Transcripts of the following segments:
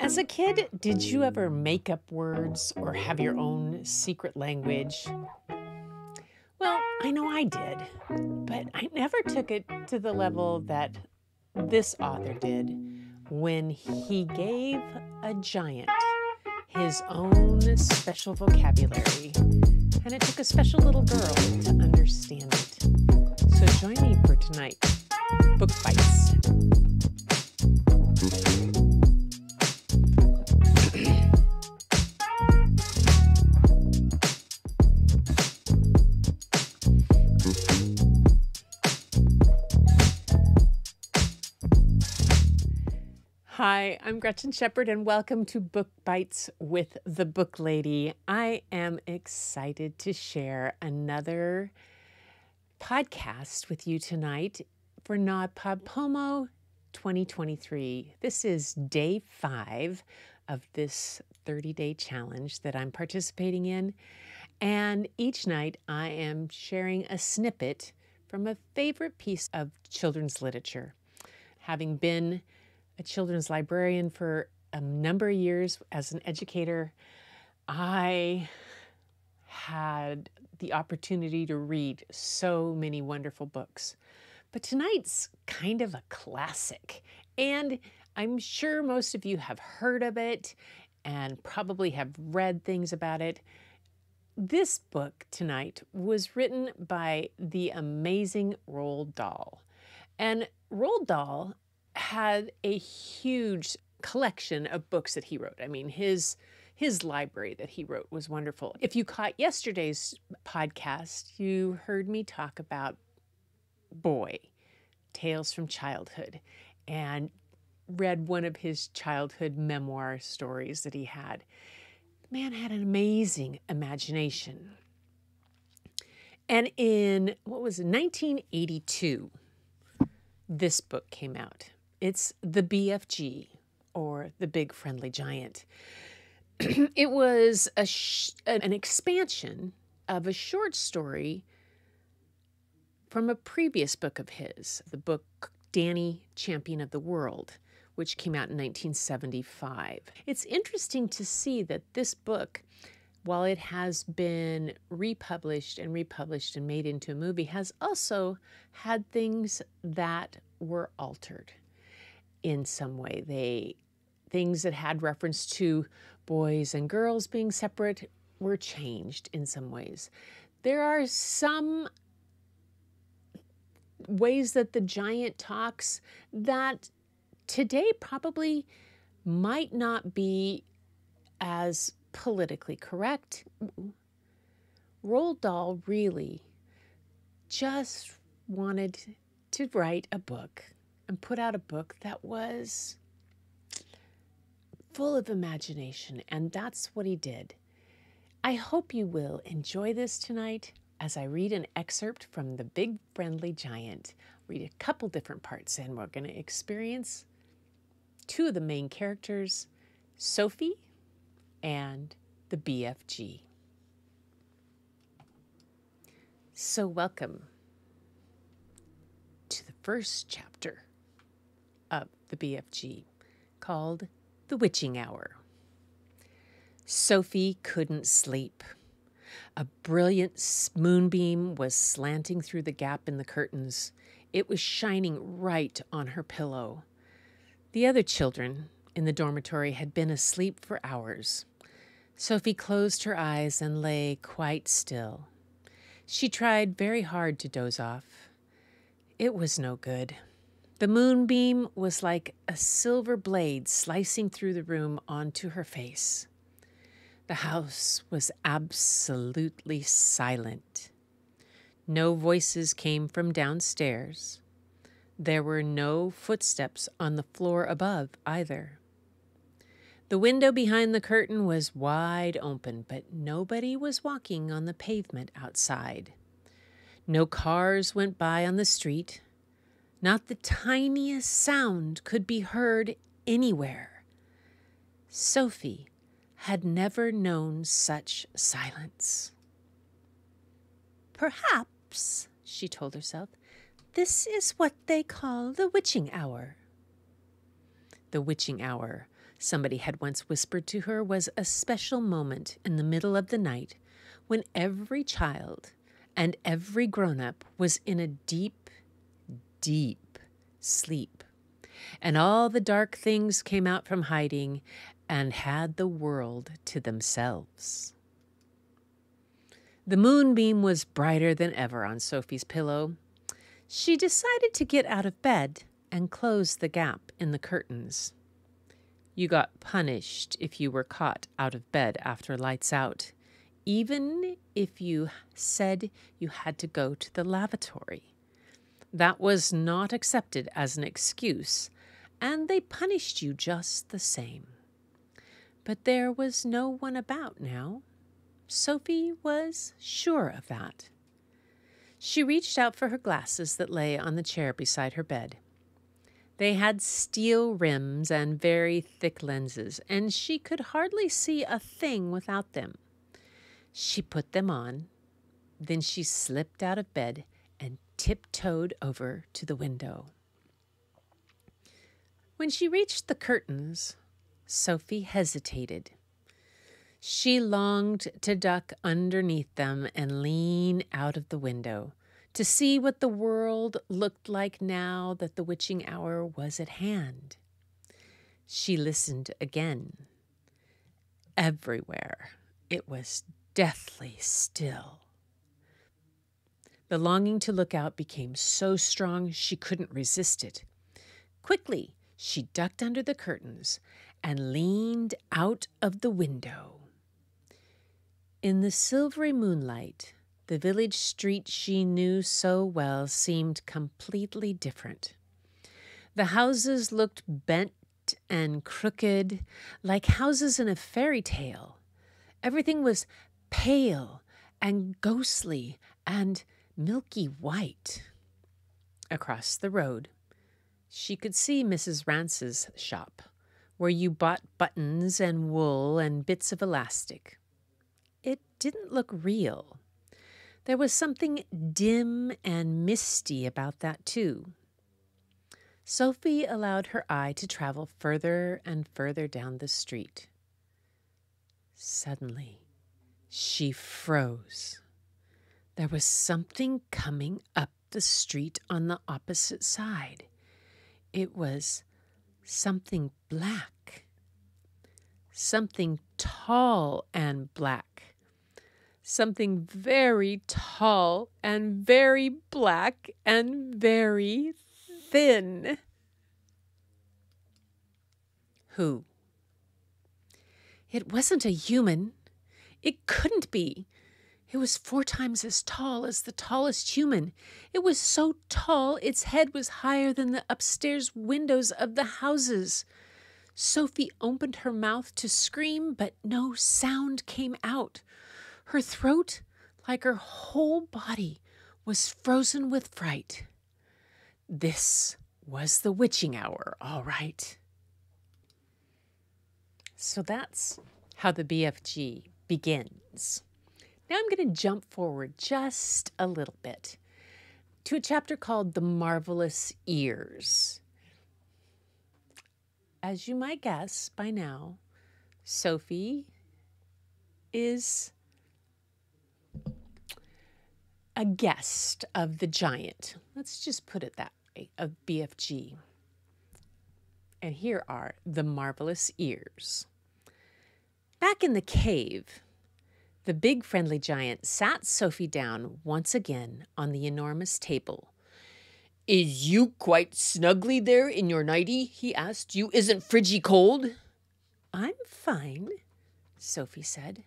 As a kid, did you ever make up words or have your own secret language? Well, I know I did, but I never took it to the level that this author did when he gave a giant his own special vocabulary, and it took a special little girl to understand it. So join me for tonight, Book Bites. Hi, I'm Gretchen Shepherd, and welcome to Book Bites with the Booklady. I am excited to share another podcast with you tonight for NaPodPoMo 2023. This is day 5 of this 30-day challenge that I'm participating in, and each night I am sharing a snippet from a favorite piece of children's literature. Having been a children's librarian for a number of years as an educator, I had the opportunity to read so many wonderful books. But tonight's kind of a classic, and I'm sure most of you have heard of it and probably have read things about it. This book tonight was written by the amazing Roald Dahl. And Roald Dahl had a huge collection of books that he wrote. I mean, his library that he wrote was wonderful. If you caught yesterday's podcast, you heard me talk about Boy, Tales from Childhood, and read one of his childhood memoir stories that he had. The man had an amazing imagination. And in, 1982, this book came out. It's the BFG, or the Big Friendly Giant. It was an expansion of a short story from a previous book of his, the book Danny, Champion of the World, which came out in 1975. It's interesting to see that this book, while it has been republished and made into a movie, has also had things that were altered in some way. Things that had reference to boys and girls being separate were changed in some ways. There are some ways that the giant talks that today probably might not be as politically correct. Roald Dahl really just wanted to write a book and put out a book that was full of imagination, and that's what he did. I hope you will enjoy this tonight as I read an excerpt from The Big Friendly Giant. Read a couple different parts, and we're going to experience two of the main characters, Sophie and the BFG. So welcome to the first chapter of the BFG, called The Witching Hour. Sophie couldn't sleep. A brilliant moonbeam was slanting through the gap in the curtains. It was shining right on her pillow. The other children in the dormitory had been asleep for hours. Sophie closed her eyes and lay quite still. She tried very hard to doze off. It was no good. The moonbeam was like a silver blade slicing through the room onto her face. The house was absolutely silent. No voices came from downstairs. There were no footsteps on the floor above either. The window behind the curtain was wide open, but nobody was walking on the pavement outside. No cars went by on the street. Not the tiniest sound could be heard anywhere. Sophie had never known such silence. Perhaps, she told herself, this is what they call the witching hour. The witching hour, somebody had once whispered to her, was a special moment in the middle of the night when every child and every grown-up was in a deep, deep sleep, and all the dark things came out from hiding and had the world to themselves. The moonbeam was brighter than ever on Sophie's pillow. She decided to get out of bed and close the gap in the curtains. You got punished if you were caught out of bed after lights out, even if you said you had to go to the lavatory. That was not accepted as an excuse, and they punished you just the same. But there was no one about now. Sophie was sure of that. She reached out for her glasses that lay on the chair beside her bed. They had steel rims and very thick lenses, and she could hardly see a thing without them. She put them on, then she slipped out of bed and tiptoed over to the window. When she reached the curtains, Sophie hesitated. She longed to duck underneath them and lean out of the window to see what the world looked like now that the witching hour was at hand. She listened again. Everywhere it was deathly still. The longing to look out became so strong she couldn't resist it. Quickly, she ducked under the curtains and leaned out of the window. In the silvery moonlight, the village street she knew so well seemed completely different. The houses looked bent and crooked, like houses in a fairy tale. Everything was pale and ghostly and milky white. Across the road, she could see Mrs. Rance's shop, where you bought buttons and wool and bits of elastic. It didn't look real. There was something dim and misty about that, too. Sophie allowed her eye to travel further and further down the street. Suddenly, she froze. There was something coming up the street on the opposite side. It was something black. Something tall and black. Something very tall and very black and very thin. Who? It wasn't a human. It couldn't be. It was 4 times as tall as the tallest human. It was so tall its head was higher than the upstairs windows of the houses. Sophie opened her mouth to scream, but no sound came out. Her throat, like her whole body, was frozen with fright. This was the witching hour, all right. So that's how the BFG begins. Now I'm going to jump forward just a little bit to a chapter called The Marvelous Ears. As you might guess by now, Sophie is a guest of the giant. Let's just put it that way, of BFG. And here are the marvelous ears. Back in the cave, the big friendly giant sat Sophie down once again on the enormous table. "Is you quite snugly there in your nightie?" he asked. "You isn't fridgy cold?" "I'm fine," Sophie said.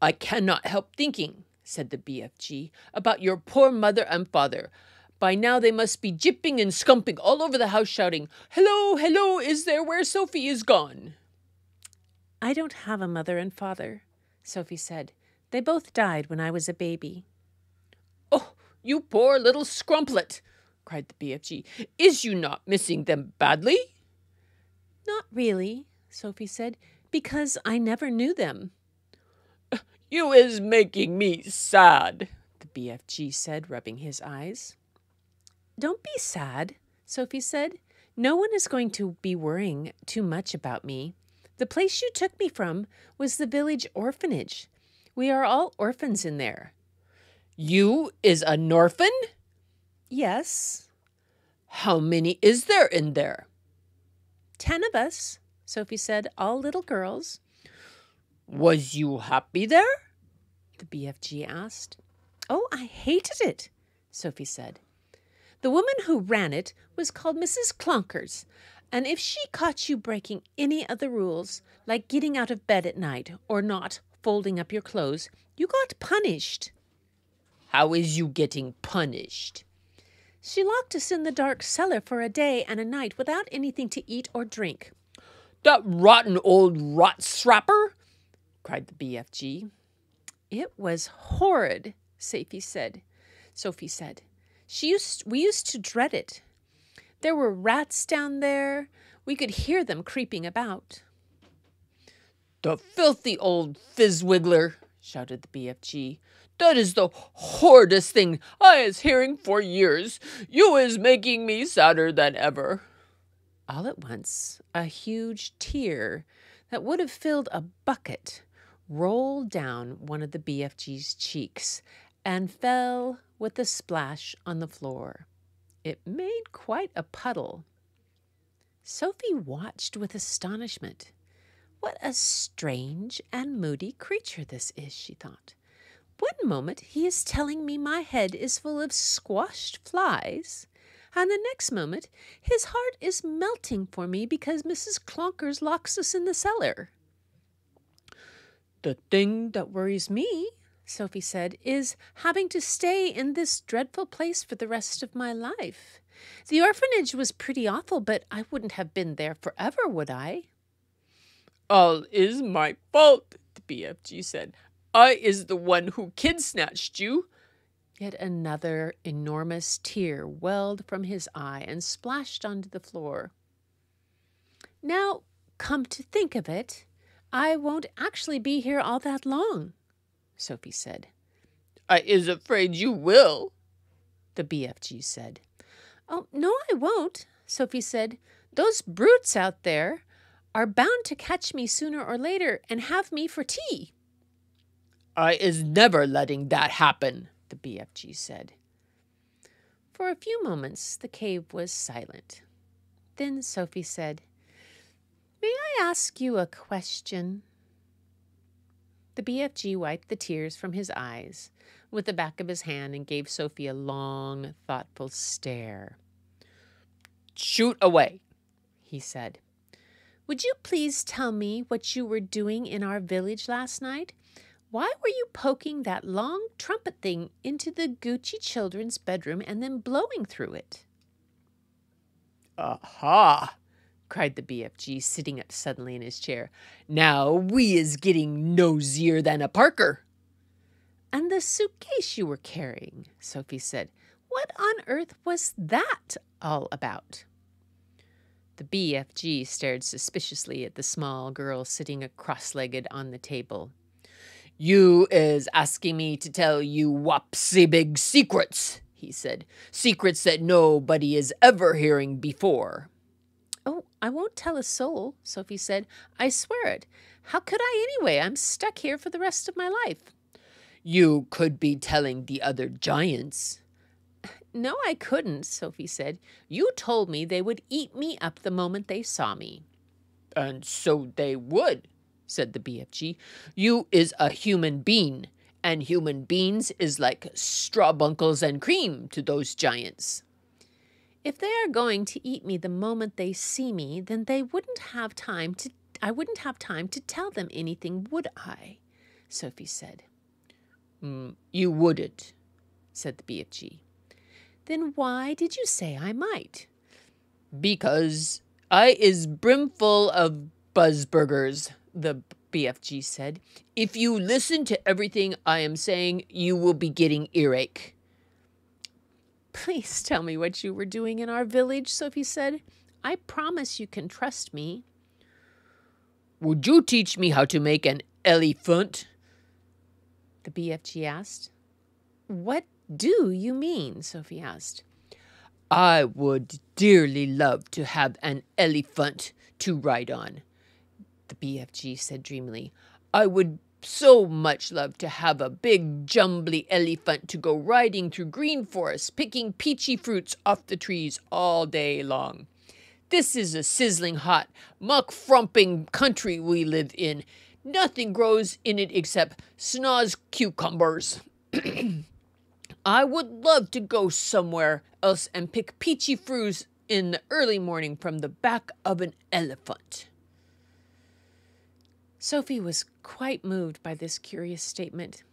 "I cannot help thinking," said the BFG, "about your poor mother and father. By now they must be jipping and scumping all over the house shouting, 'Hello, hello, is there where Sophie is gone?'" "I don't have a mother and father," Sophie said. "They both died when I was a baby." "Oh, you poor little scrumplet," cried the BFG. "Is you not missing them badly?" "Not really," Sophie said, "because I never knew them." "You is making me sad," the BFG said, rubbing his eyes. "Don't be sad," Sophie said. "No one is going to be worrying too much about me. The place you took me from was the village orphanage. We are all orphans in there. You is an orphan? Yes. How many is there in there? 10 of us, Sophie said, all little girls. Was you happy there? The BFG asked. Oh, I hated it, Sophie said. The woman who ran it was called Mrs. Clonkers, and if she caught you breaking any of the rules, like getting out of bed at night or not folding up your clothes, you got punished. How is you getting punished? She locked us in the dark cellar for a day and a night without anything to eat or drink. That rotten old rot strapper! Cried the BFG. It was horrid, Sophie said. We used to dread it. There were rats down there. We could hear them creeping about. The filthy old fizzwiggler, shouted the BFG. That is the horridest thing I is hearing for years. You is making me sadder than ever. All at once, a huge tear that would have filled a bucket rolled down one of the BFG's cheeks and fell with a splash on the floor. It made quite a puddle. Sophie watched with astonishment. What a strange and moody creature this is, she thought. One moment he is telling me my head is full of squashed flies, and the next moment his heart is melting for me because Mrs. Clonkers locks us in the cellar. The thing that worries me, Sophie said, is having to stay in this dreadful place for the rest of my life. The orphanage was pretty awful, but I wouldn't have been there forever, would I? All is my fault, the BFG said. I is the one who kid-snatched you. Yet another enormous tear welled from his eye and splashed onto the floor. Now, come to think of it, I won't actually be here all that long, Sophie said. I is afraid you will, the BFG said. Oh, no, I won't, Sophie said. Those brutes out there are bound to catch me sooner or later and have me for tea. I is never letting that happen, the BFG said. For a few moments, the cave was silent. Then Sophie said, May I ask you a question? The BFG wiped the tears from his eyes with the back of his hand and gave Sophie a long, thoughtful stare. Shoot away, he said. Would you please tell me what you were doing in our village last night? Why were you poking that long trumpet thing into the Gucci children's bedroom and then blowing through it? Aha, cried the BFG, sitting up suddenly in his chair. Now we is getting nosier than a Parker. And the suitcase you were carrying, Sophie said. What on earth was that all about? The BFG stared suspiciously at the small girl sitting cross-legged on the table. You is asking me to tell you whopsy big secrets, he said. Secrets that nobody is ever hearing before. Oh, I won't tell a soul, Sophie said. I swear it. How could I anyway? I'm stuck here for the rest of my life. You could be telling the other giants. No, I couldn't, Sophie said. You told me they would eat me up the moment they saw me. And so they would, said the BFG. You is a human being, and human beings is like strawbunkles and cream to those giants. If they are going to eat me the moment they see me, then I wouldn't have time to tell them anything, would I? Sophie said. You wouldn't, said the BFG. Then why did you say I might? Because I is brimful of buzzburgers, the BFG said. If you listen to everything I am saying, you will be getting earache. Please tell me what you were doing in our village, Sophie said. I promise you can trust me. Would you teach me how to make an elephant? The BFG asked. What do you mean? Sophie asked. I would dearly love to have an elephant to ride on, the BFG said dreamily. I would so much love to have a big jumbly elephant to go riding through green forests, picking peachy fruits off the trees all day long. This is a sizzling hot, muck-frumping country we live in. Nothing grows in it except snaz cucumbers. I would love to go somewhere else and pick peachy fruits in the early morning from the back of an elephant. Sophie was quite moved by this curious statement.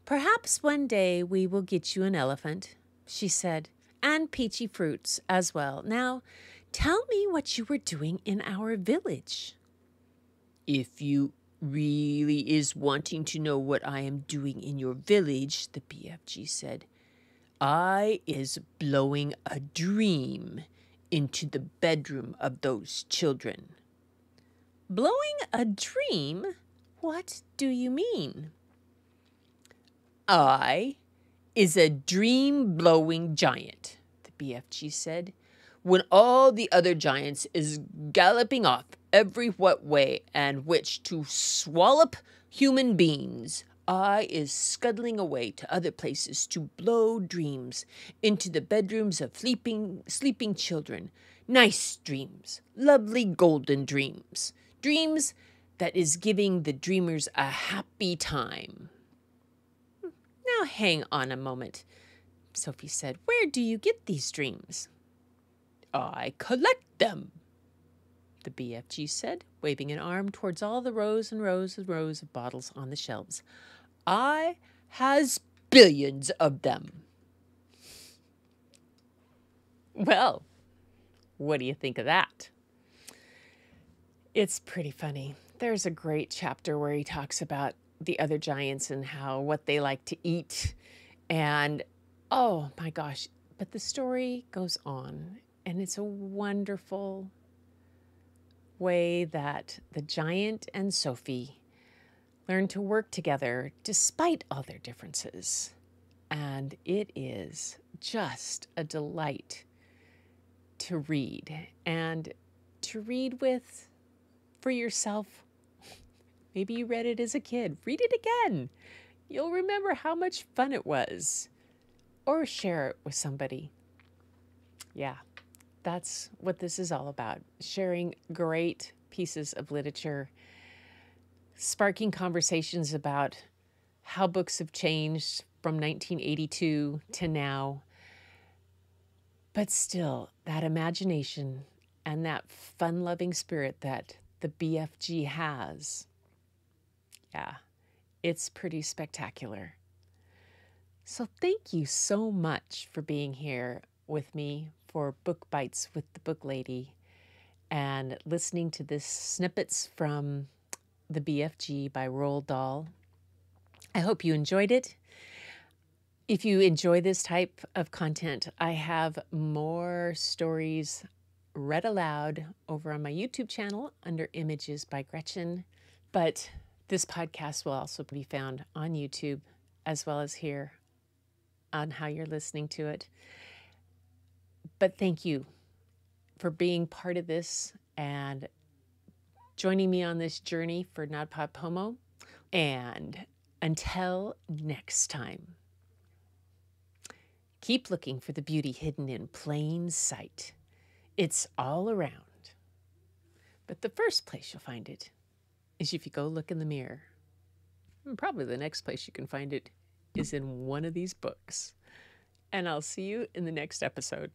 Perhaps one day we will get you an elephant, she said, and peachy fruits as well. Now, tell me what you were doing in our village. If you really is wanting to know what I am doing in your village, the BFG said, I is blowing a dream into the bedroom of those children. Blowing a dream? What do you mean? I is a dream-blowing giant, the BFG said. When all the other giants is galloping off every what way and which to swallop human beings, I is scuttling away to other places to blow dreams into the bedrooms of sleeping children. Nice dreams, lovely golden dreams, dreams that is giving the dreamers a happy time. Now hang on a moment, Sophie said. Where do you get these dreams? I collect them, the BFG said, waving an arm towards all the rows and rows and rows of bottles on the shelves. I has billions of them. Well, what do you think of that? It's pretty funny. There's a great chapter where he talks about the other giants and what they like to eat. And, oh my gosh, but the story goes on. And it's a wonderful way that the giant and Sophie learn to work together despite all their differences. And it is just a delight to read, and to read with for yourself. Maybe you read it as a kid. Read it again. You'll remember how much fun it was. Or share it with somebody. Yeah, that's what this is all about. Sharing great pieces of literature, sparking conversations about how books have changed from 1982 to now. But still, that imagination and that fun-loving spirit that the BFG has, yeah, it's pretty spectacular. So thank you so much for being here with me for Book Bites with the Booklady and listening to this snippets from the BFG by Roald Dahl. I hope you enjoyed it. If you enjoy this type of content, I have more stories read aloud over on my YouTube channel under Images by Gretchen. But this podcast will also be found on YouTube as well as here on how you're listening to it. But thank you for being part of this and joining me on this journey for NaPodPoMo. And until next time, keep looking for the beauty hidden in plain sight. It's all around. But the first place you'll find it is if you go look in the mirror. And probably the next place you can find it is in one of these books. And I'll see you in the next episode.